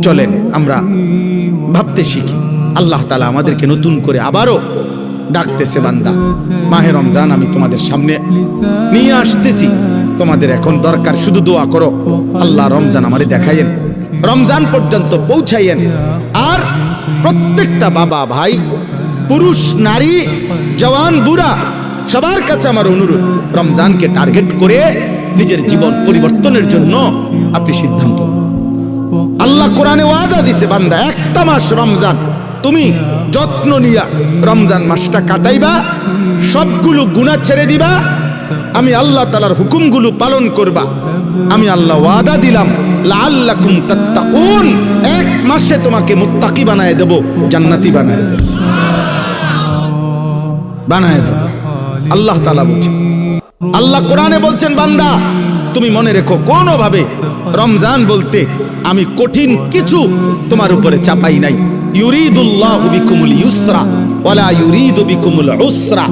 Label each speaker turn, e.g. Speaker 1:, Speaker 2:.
Speaker 1: চলেন আমরা ভাবতে শিখি। আল্লাহ তাআলা আমাদেরকে নতুন করে আবারও ডাকতেছে, বান্দা মাহে রমজান আমি তোমাদের সামনে নিয়ে আসতেছি, তোমাদের এখন দরকার শুধু দোয়া করো, আল্লাহ রমজান আমারে দেখাইয়েন, রমজান পর্যন্ত পৌঁছাইয়েন। আর প্রত্যেকটা বাবা ভাই, পুরুষ নারী, জওয়ান বুড়া, সবার কাছে আমার অনুরোধ, রমজানকে টার্গেট করে নিজের জীবন পরিবর্তনের জন্য আপনি সিদ্ধান্ত। আল্লাহ কোরআনে ওয়াদা দিছে, বান্দা একটা মাস রমজান তুমি যত্ন নিয়া রমজান মাসটা কাটাইবা, সবগুলো গুনাহ ছেড়ে দিবা, আমি আল্লাহ তাআলার হুকুমগুলো পালন করবা, আমি আল্লাহ ওয়াদা দিলাম লাআল্লাকুম তাত্তাকুন, এক মাসে তোমাকে মুত্তাকি বানায় দেব, জান্নাতি বানায় দেব, বানায় দেব। আল্লাহ তাআলা বলছেন, আল্লাহ কোরআনে বলছেন, বান্দা তুমি মনে রেখো কোনোভাবে রমজান বলতে আমি কঠিন কিছু তোমার উপরে চাপাই নাই। ইউরিদুল্লাহু বিকুমুল ইউসরা ওয়ালা ইউরিদু বিকুমুল উসরা।